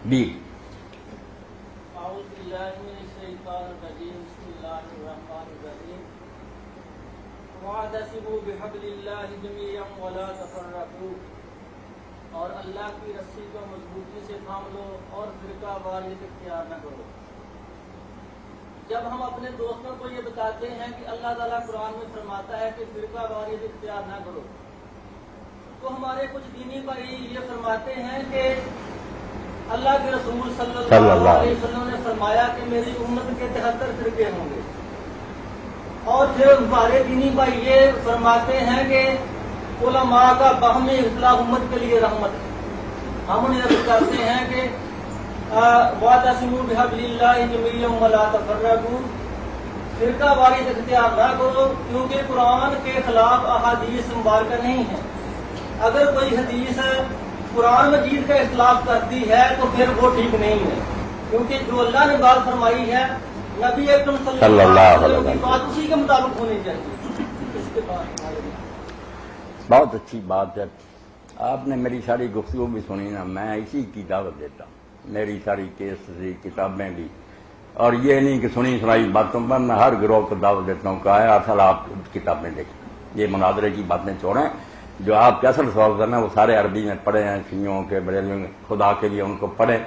بھی اعوذ باللہ من الشیطان الرجیم بسم اللہ الرحمن الرحیم واعتصموا بحبل اللہ جميعا ولا تفرقوا، اور اللہ کی رسی کو مضبوطی سے تھام لو اور فرقہ واریت اختیار نہ کرو۔ جب ہم اپنے دوستوں کو یہ بتاتے ہیں کہ اللہ تعالیٰ قرآن میں فرماتا ہے کہ فرقہ واریت اختیار نہ کرو، تو ہمارے کچھ دینی بھائی یہ فرماتے ہیں کہ اللہ کے رسول صلی اللہ علیہ وسلم نے فرمایا کہ میری امت کے 73 فرقے ہوں گے، اور پھر ہمارے دینی بھائی یہ فرماتے ہیں کہ علماء کا باہمی اختلاف امت کے لیے رحمت ہے۔ ہم انہیں عرض کرتے ہیں کہ واعتصموا بحبل اللہ جميعا ولا تفرقوا، فرقہ واریت اختیار نہ کرو، کیونکہ قرآن کے خلاف احادیث مبارکہ نہیں ہے۔ اگر کوئی حدیث قرآن مجید کا اختلاف کرتی ہے تو پھر وہ ٹھیک نہیں ہے، کیونکہ جو اللہ نے بات فرمائی ہے نبی اکرم صلی اللہ علیہ وسلم کی بات اسی کے مطابق ہونی چاہیے۔ اس کے بعد بہت اچھی بات ہے، آپ نے میری ساری گفتگو بھی سنی نا، میں اسی کی دعوت دیتا ہوں، میری ساری کیس کتابیں بھی، اور یہ نہیں کہ سنی سنائی باتوں پر میں ہر گروہ کو دعوت دیتا ہوں کہ آئے اصل آپ کتابیں دیکھیں، یہ مناظرے کی باتیں چھوڑیں، جو آپ کے اصل سوال کرنا وہ سارے عربی میں پڑھے ہیں، شیعوں کے بریلویوں خدا کے لیے ان کو پڑھیں،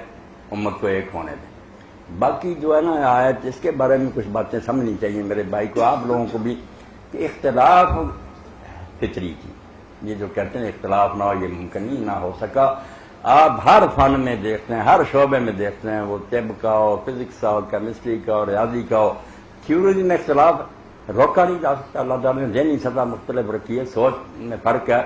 امت کو ایک ہونے دیں۔ باقی جو ہے نا آیت، اس کے بارے میں کچھ باتیں سمجھنی چاہیے میرے بھائی کو، آپ لوگوں کو بھی، کہ اختلاف فطری کی، یہ جو کہتے ہیں اختلاف نہ ہو یہ ممکن ہی نہ ہو سکا۔ آپ ہر فن میں دیکھتے ہیں، ہر شعبے میں دیکھتے ہیں، وہ طب کا ہو، فزکس کا ہو، کیمسٹری کا ہو، ریاضی کا ہو، تھیوری میں اختلاف روکا نہیں جا سکتا۔ اللہ تعالیٰ نے ذہنی سطح مختلف رکھی ہے، سوچ میں فرق ہے،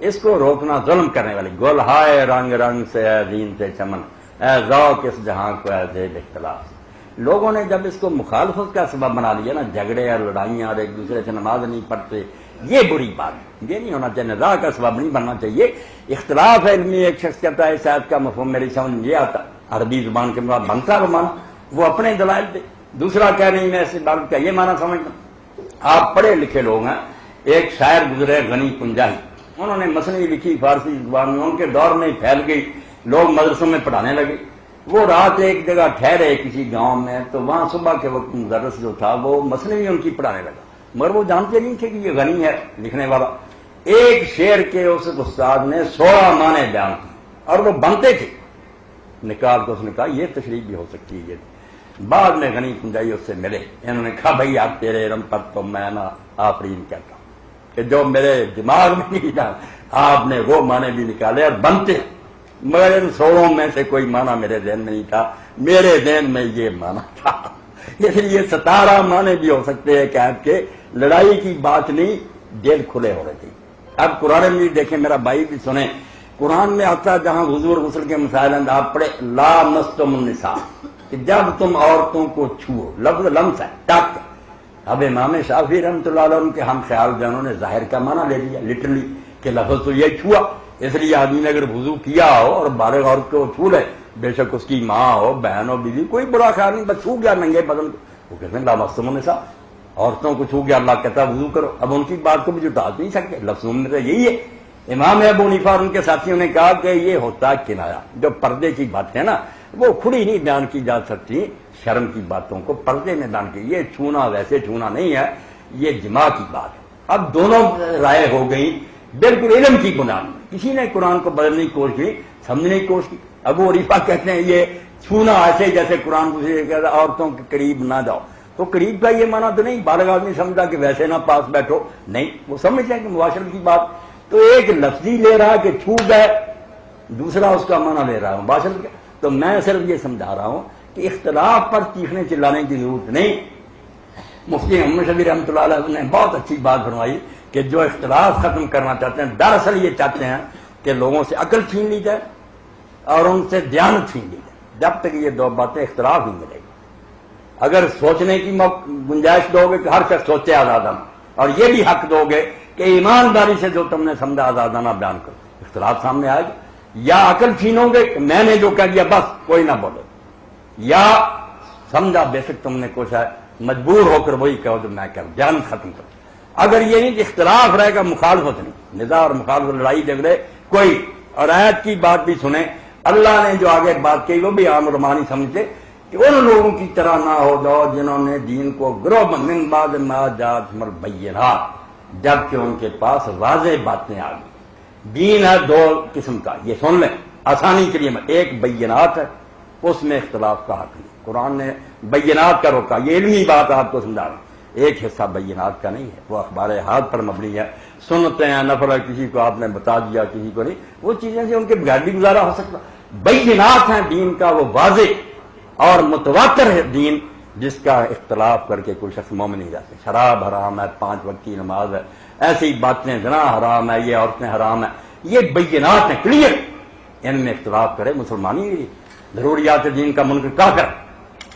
اس کو روکنا ظلم کرنے والی۔ گل ہائے رنگ رنگ سے اے دین سے چمن، اے ذوق اس جہاں کو اے زیب اختلاف۔ لوگوں نے جب اس کو مخالفت کا سبب بنا لیا نا، جھگڑے اور لڑائیاں اور ایک دوسرے سے نماز نہیں پڑھتے، یہ بری بات ہے، یہ نہیں ہونا چاہیے، نزاع کا سبب نہیں بننا چاہیے۔ اختلاف علمی، ایک شخص کہتا ہے اس آیت کا مفہوم میری سمجھ میں یہ آتا، عربی زبان کے بعد بنتا ہے مانا، وہ اپنے دلائل دے، دوسرا کہہ نہیں میں اس عبارت کا یہ مانا سمجھتا ہوں۔ آپ پڑھے لکھے لوگ ہیں، ایک شاعر گزرے غنی پنجاہی، انہوں نے مثنوی لکھی فارسی زبان میں، ان کے دور میں پھیل گئی، لوگ مدرسوں میں پڑھانے لگے۔ وہ رات ایک جگہ ٹھہرے کسی گاؤں میں، تو وہاں صبح کے وقت مدرس جو تھا وہ مثنوی ان کی پڑھانے لگا، مگر وہ جانتے نہیں تھے کہ یہ غنی ہے لکھنے والا۔ ایک شعر کے اس استاد نے 16 معنی بیان کیے اور وہ بنتے تھے، نکال تو اس نے کہا یہ تشریح بھی ہو سکتی ہے۔ بعد میں غنی پنجائی اس سے ملے، انہوں نے کہا بھائی آپ تیرے علم پر تو میں نا آفرین کہتا ہوں کہ جو میرے دماغ میں نہیں تھا آپ نے وہ معنی بھی نکالے اور بنتے، مگر ان 16 میں سے کوئی معنی میرے ذہن میں نہیں تھا، میرے ذہن میں یہ معنی تھا۔ اس لیے 17 معنی بھی ہو سکتے ہیں کہ آپ کے لڑائی کی بات نہیں، دل کھلے ہو رہے تھے۔ اب قرآن میں دیکھیں، میرا بھائی بھی سنیں، قرآن میں آتا جہاں حضور غسل کے مسائل آپ پڑھے لا مستم النساء، کہ جب تم عورتوں کو چھو، لفظ لمس ہے، ٹک۔ اب امام شافعی رحمۃ اللہ علیہ کے ہم خیال جو انہوں نے ظاہر کا معنی لے لیا لٹرلی، کہ لفظ تو یہ چھوا، اس لیے آدمی نے اگر وضو کیا ہو اور بالغ عورت کو چھو لے، بے شک اس کی ماں ہو، بہن ہو، بیوی، کوئی برا خیال نہیں، بس چھو گیا ننگے بدن کو، وہ کہتے ہیں لا مستم النساء، عورتوں کو چھو گیا، اللہ کہتا وضو کرو۔ اب ان کی بات کو بھی جھٹا نہیں سکتے، لفظوں میں تو یہی ہے۔ امام ابو حنیفہ اور ان کے ساتھیوں نے کہا کہ یہ ہوتا ہے کنایا، جو پردے کی بات ہے نا وہ کھلی نہیں بیان کی جا سکتی، شرم کی باتوں کو پردے میں بیان کی، یہ چھونا ویسے چھونا نہیں ہے، یہ جماع کی بات ہے۔ اب دونوں رائے ہو گئی بالکل علم کی بنیاد میں، کسی نے قرآن کو بدلنے کی کوشش کی، سمجھنے کی کوشش کی۔ ابو حنیفہ کہتے ہیں یہ چھونا ایسے جیسے قرآن کو کہتا ہے عورتوں کے قریب نہ جاؤ، تو قریب کا یہ معنی تو نہیں، بالغ آدمی سمجھا کہ ویسے نہ پاس بیٹھو، نہیں، وہ سمجھتے ہیں کہ مباشرت کی بات، تو ایک لفظی لے رہا کہ چھو گئے، دوسرا اس کا معنی لے رہا ہے مباشرت کا۔ تو میں صرف یہ سمجھا رہا ہوں کہ اختلاف پر چیخنے چلانے کی ضرورت نہیں۔ مفتی محمد شفیع رحمۃ اللہ علیہ نے بہت اچھی بات فرمائی کہ جو اختلاف ختم کرنا چاہتے ہیں دراصل یہ چاہتے ہیں کہ لوگوں سے عقل چھین لی جائے اور ان سے دیانت چھین لی جائے۔ جب تک یہ دو باتیں اختلاف ہی ملے گی، اگر سوچنے کی گنجائش دو گے کہ ہر شخص سوچے آزادانہ، اور یہ بھی حق دو گے کہ ایمانداری سے جو تم نے سمجھا آزادانہ بیان کرو، اختلاف سامنے آئے گا۔ یا عقل چھینو گے کہ میں نے جو کہہ دیا بس کوئی نہ بولے، یا سمجھا بے شک تم نے کچھ ہے مجبور ہو کر وہی کہو جو میں کہوں، دیانت ختم کرو۔ اگر یہ نہیں کہ اختلاف رہے گا، مخالفت نہیں، نزاع اور مخالفت، لڑائی جھگڑے کوئی، اور آیت کی بات بھی سنیں، اللہ نے جو آگے بات کی وہ بھی عام علماء سمجھتے کہ ان لوگوں کی طرح نہ ہو جاؤ جنہوں نے دین کو گروہ من بعد ما جاءتہم البینات، جبکہ ان کے پاس واضح باتیں آ گئی۔ دین ہے دو قسم کا، یہ سن لیں آسانی کے لیے، ایک بینات ہے، اس میں اختلاف کا حق نہیں، قرآن نے بینات کا روکا، یہ علمی بات آپ کو سمجھا رہا ہوں۔ ایک حصہ بینات کا نہیں ہے، وہ اخبار احاد پر مبنی ہے، سنتے ہیں نفر، کسی کو آپ نے بتا دیا کسی کو نہیں، وہ چیزیں سے ان کے بغیر بھی گزارا ہو سکتا۔ بینات ہیں دین کا وہ واضح اور متواتر ہے دین، جس کا اختلاف کر کے کوئی شخص مومن نہیں رہتے۔ شراب حرام ہے، 5 وقت کی نماز ہے، ایسی باتیں، زنا حرام ہے، یہ عورتیں حرام ہیں، یہ بینات ہیں، کلیئر، ان میں اختلاف کرے مسلمان ہی نہیں، ضروریات دین کا منکر کافر۔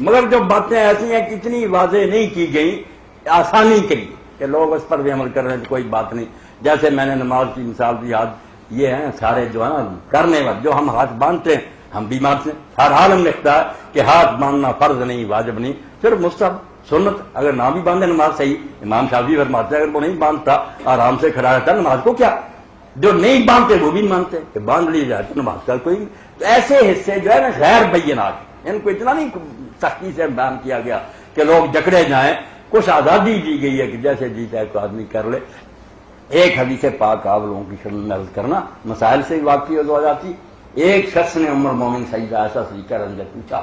مگر جو باتیں ایسی ہیں کہ اتنی واضح نہیں کی گئی آسانی کے لیے کہ لوگ اس پر بھی عمل کر رہے ہیں، تو کوئی بات نہیں۔ جیسے میں نے نماز کی مثال دی، یاد یہ ہیں سارے جو ہے نا کرنے والے، جو ہم ہاتھ باندھتے ہیں ہم بھی مانتے ہیں، ہر حال میں لکھتا ہے کہ ہاتھ باندھنا فرض نہیں، واجب نہیں، صرف مستحب سنت، اگر نہ بھی باندھے نماز صحیح۔ امام شافعی فرماتے ہیں اگر وہ نہیں باندھتا آرام سے کھڑا رہتا نماز کو کیا، جو نہیں باندھتے وہ بھی مانتے کہ باندھ لی جائے تو نماز کا کوئی نہیں۔ تو ایسے حصے جو ہے نا غیر بینات، ان کو اتنا نہیں سختی سے بیان کیا گیا کہ لوگ جکڑے جائیں، کچھ آزادی دی گئی ہے کہ جیسے جی چاہے کو آدمی کر لے۔ ایک حدیث پاک آپ لوگوں کی خدمت میں عرض کرنا، مسائل سے واقعی ہو جاتی۔ ایک شخص نے عمر مومن سیدہ عائشہ صدیقہ رضی اللہ عنہا پوچھا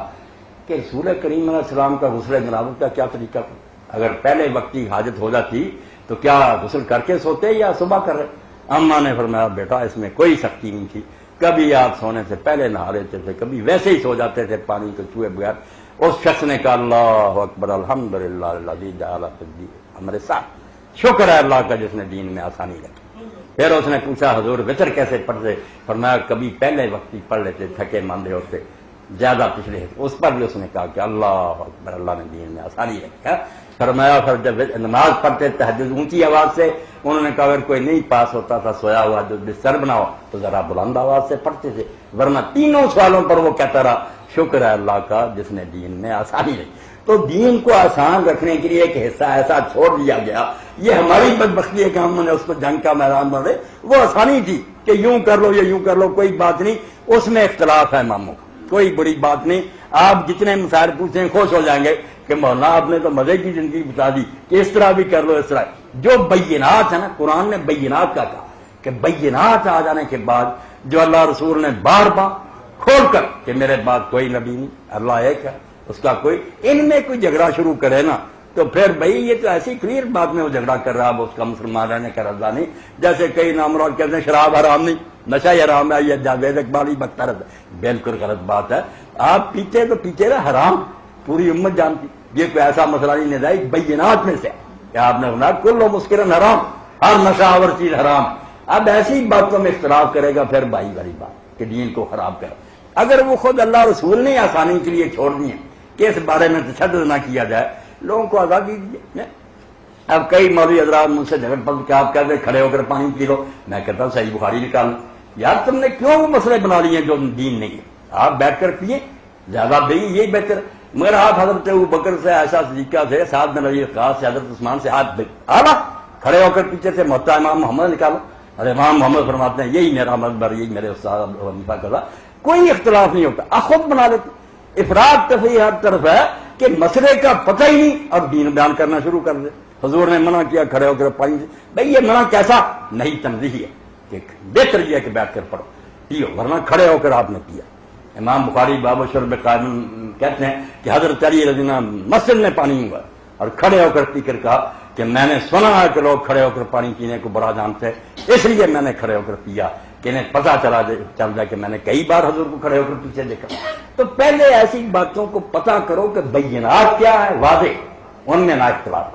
کہ رسول کریم علیہ السلام کا غسل جنابت کا کیا طریقہ تھا؟ اگر پہلے وقت کی حاجت ہو جاتی تو کیا غسل کر کے سوتے یا صبح کر رہے؟ اماں نے فرمایا بیٹا اس میں کوئی سختی نہیں تھی، کبھی آپ سونے سے پہلے نہا لیتے تھے، کبھی ویسے ہی سو جاتے تھے پانی کو چھوئے بغیر۔ اس شخص نے کہا اللہ اکبر الحمدللہ الذی جعل فی الدین ہمارے ساتھ، شکر ہے اللہ کا جس نے دین میں آسانی رکھی۔ پھر اس نے پوچھا حضور وتر کیسے پڑھتے؟ فرمایا کبھی پہلے وقت ہی پڑھ لیتے، تھکے ماندے ہوتے، زیادہ پچھلے، اس پر بھی اس نے کہا کہ اللہ اکبر اللہ نے دین میں آسانی رکھی۔ فرمایا پھر جب نماز پڑھتے تہجد اونچی آواز سے، انہوں نے کہا اگر کوئی نہیں پاس ہوتا تھا سویا ہوا جو بستر بناؤ تو ذرا بلند آواز سے پڑھتے تھے، ورنہ تینوں سوالوں پر وہ کہتا رہا شکر ہے اللہ کا جس نے دین میں آسانی رکھی۔ تو دین کو آسان رکھنے کے لیے ایک حصہ ایسا چھوڑ دیا گیا، یہ ہماری بدبختی ہے کہ ہم نے اس کو جنگ کا میدان بنا، وہ آسانی تھی کہ یوں کر لو یا یوں کر لو، کوئی بات نہیں، اس میں اختلاف ہے اماموں کا، کوئی بڑی بات نہیں۔ آپ جتنے مسائل پوچھیں خوش ہو جائیں گے کہ مولانا آپ نے تو مزے کی زندگی بتا دی کہ اس طرح بھی کر لو اس طرح۔ جو بینات ہے نا، قرآن نے بینات کا کہا کہ بینات آ جانے کے بعد جو اللہ رسول نے بار بار کھول کر کہ میرے بعد کوئی نبی نہیں، اللہ ایک ہے، اس کا کوئی، ان میں کوئی جھگڑا شروع کرے نا تو پھر بھائی یہ تو ایسی کلیئر بات میں وہ جھگڑا کر رہا ہے، اس کا مسلمان رہنے کا رضا نہیں۔ جیسے کئی نامراد کہتے ہیں شراب حرام نہیں، نشہ حرام ہے، یہ جاوید اقبالی بکتا رہتا ہے، بالکل غلط بات ہے۔ آپ پیتے تو پیتے رہے، حرام پوری امت جانتی، یہ کوئی ایسا مسئلہ نہیں نظائر بینات میں سے کہ آپ نے سنا کل مسکرن حرام، ہر نشہ آور چیز حرام۔ اب ایسی باتوں میں اختلاف کرے گا پھر بھائی والی بات کہ دین کو خراب کرے۔ اگر وہ خود اللہ رسول نے آسانی کے لیے چھوڑ دی ہے کہ اس بارے میں تشدد نہ کیا جائے، لوگوں کو آزادی دیجیے۔ اب کئی مولوی حضرات مجھ سے جھگڑ پڑ کے آپ کہتے ہیں کھڑے ہو کر پانی پی لو، میں کہتا ہوں صحیح بخاری نکالنا۔ یار تم نے کیوں وہ مسئلے بنا لیے ہیں جو دین نہیں ہے؟ آپ بیٹھ کر پیے، زیادہ بھائی یہی بہتر۔ مگر آپ حضرت ابوبکر سے، عائشہ صدیقہ سے، سعد بن ربیع وقاص سے، حضرت عثمان سے ہاتھ آلہ کھڑے ہو کر پیچھے سے محتا امام محمد نکالو، اور امام محمد فرماتے ہیں یہی میرا مذہب، یہی میرے استاد ابو حنیفہ کا تھا، کوئی اختلاف نہیں ہوتا، آپ خود بنا لیتے۔ افراد تفریح ہر طرف ہے کہ مسئلے کا پتہ ہی نہیں اور دین بیان کرنا شروع کر دے۔ حضور نے منع کیا کھڑے ہو کر پانی سے، بھائی یہ منع کیسا نہیں، تنزیہی ہے کہ بہتر یہ ہے کہ بیٹھ کر پڑھو پیو، ورنہ کھڑے ہو کر آپ نے پیا۔ امام بخاری باب شرب قائم کہتے ہیں کہ حضرت علی رضی اللہ عنہ مسجد میں پانی ہوا اور کھڑے ہو کر پی کر کہا کہ میں نے سنا ہے کہ لوگ کھڑے ہو کر پانی پینے کو بڑا جانتے ہیں، اس لیے میں نے کھڑے ہو کر پیا کہ انہیں پتا چل جائے کہ میں نے کئی بار حضور کو کھڑے ہو کر پیچھے دیکھا۔ تو پہلے ایسی باتوں کو پتا کرو کہ بینات کیا ہے، واضح، ان میں نہ اختلاف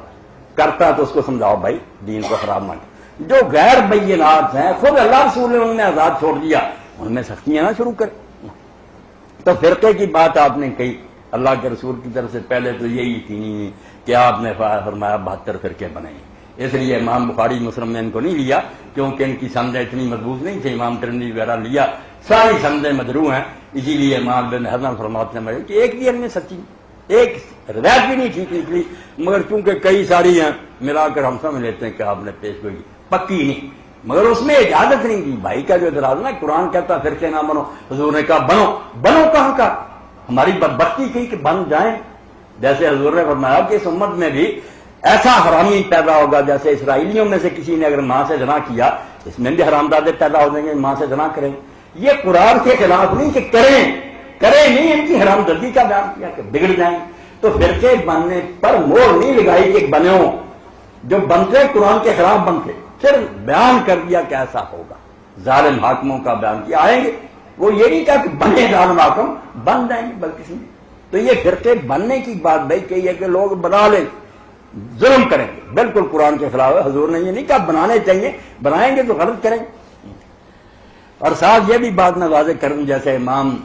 کرتا تو اس کو سمجھاؤ بھائی دین کو خراب نہ کرو۔ جو غیر بینات ہیں خود اللہ رسول نے ان میں آزاد چھوڑ دیا، ان میں سختیاں نہ شروع کریں۔ تو فرقے کی بات آپ نے کہی، اللہ کے رسول کی طرف سے پہلے تو یہی یقینی کہ آپ نے فرمایا 72 فرقے بنے، اس لیے امام بخاری مسلم نے ان کو نہیں لیا کیونکہ ان کی سندیں اتنی مضبوط نہیں تھی، امام ترمذی وغیرہ لیا، ساری سندیں مجروح ہیں، اسی لیے امام بن حزم فرماتے ہیں کہ ایک بھی ان میں سچی، ایک روایت بھی نہیں ٹھیک نکلی، مگر چونکہ کئی ساری ہیں ملا کر ہم سمجھ لیتے ہیں کہ آپ نے پیش گوئی پکی نہیں، مگر اس میں اجازت نہیں دی. بھائی کا جو اعتراض نا قرآن کہتا فرقے نہ بنو, حضور نے کہا بنو کہاں کا؟ ہماری بدبختی کی کہ بن جائیں. جیسے حضور نے فرمایا کہ اس امت میں بھی ایسا حرامی پیدا ہوگا جیسے اسرائیلیوں میں سے کسی نے اگر ماں سے زنا کیا, اس میں بھی حرامزادے پیدا ہو جائیں گے ماں سے زنا کریں. یہ قرآن کے خلاف نہیں کہ کریں نہیں, ان کی حرام دردی کا بیان کیا کہ بگڑ جائیں. تو فرقے بننے پر مور نہیں لگائی کہ بنو, جو بنتے قرآن کے خلاف بنتے, صرف بیان کر دیا کہ ایسا ہوگا. ظالم حاکموں کا بیان کیا, آئیں گے. وہ یہ نہیں کہا کہ بنے ظالم حاکم, بن جائیں گے بلکہ. تو یہ فرقے بننے کی بات بھائی کہی ہے کہ لوگ بنا لیں, ظلم کریں گے, بالکل قرآن کے خلاف ہے. حضور نے یہ نہیں کہا بنانے چاہیے, بنائیں گے تو غلط کریں گے. اور ساتھ یہ بھی بات میں واضح کروں, جیسے امام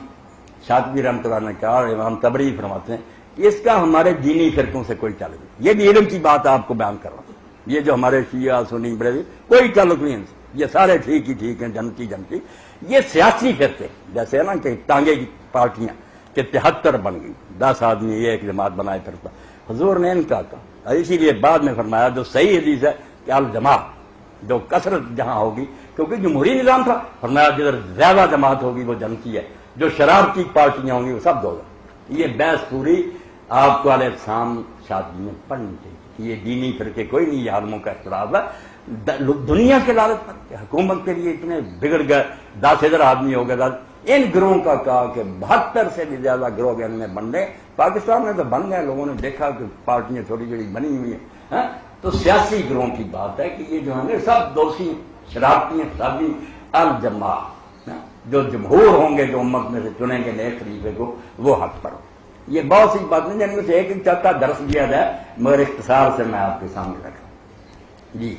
شاطبی رحمۃ اللہ نے کہا اور امام طبری فرماتے ہیں کہ اس کا ہمارے دینی فرقوں سے کوئی تعلق نہیں. یہ بھی علم کی بات آپ کو بیان کر رہا ہوں. یہ جو ہمارے شیعہ سنی بریلوی کوئی تعلق نہیں ان سے, یہ سارے ٹھیک ہی ٹھیک ہیں, جنتی. یہ سیاسی فرقے جیسے ہے نا کہ ٹانگے کی پارٹیاں کہ 73 بن گئی, 10 آدمی یہ ایک جماعت بنائے پھرتا. حضور نے ان کا کہا, اسی لیے بعد میں فرمایا جو صحیح حدیث ہے کہ الجماعت, جو کثرت جہاں ہوگی, کیونکہ جمہوری نظام تھا, فرمایا جدھر زیادہ جماعت ہوگی وہ جنتی ہے, جو شراب کی پارٹیاں ہوں گی وہ سب دو. یہ بحث پوری آپ کو علیہ السلام شادی میں پڑھنی چاہیے. یہ دینی فرقے کوئی نہیں, یہ عالموں کا اختلاف ہے دنیا کے لالچ پر کہ حکومت کے لیے اتنے بگڑ گئے, 10,000 آدمی ہو گئے. ان گروہوں کا کہا کہ 72 سے بھی زیادہ گروہ ان میں بن گئے. پاکستان میں تو بن گئے, لوگوں نے دیکھا کہ پارٹیاں چھوٹی چھوٹی بنی ہوئی ہیں. تو سیاسی گروہوں کی بات ہے کہ یہ جو ہیں سب دوشی, شرارتی, فسادی. الجماعت جو جمہور ہوں گے, جو امت میں سے چنیں گے نئے خلیفے کو, وہ حق پر. یہ بہت سی باتیں جن میں سے ایک چاہتا درس دیا جائے, مگر اختصار سے میں آپ کے سامنے رکھا. جی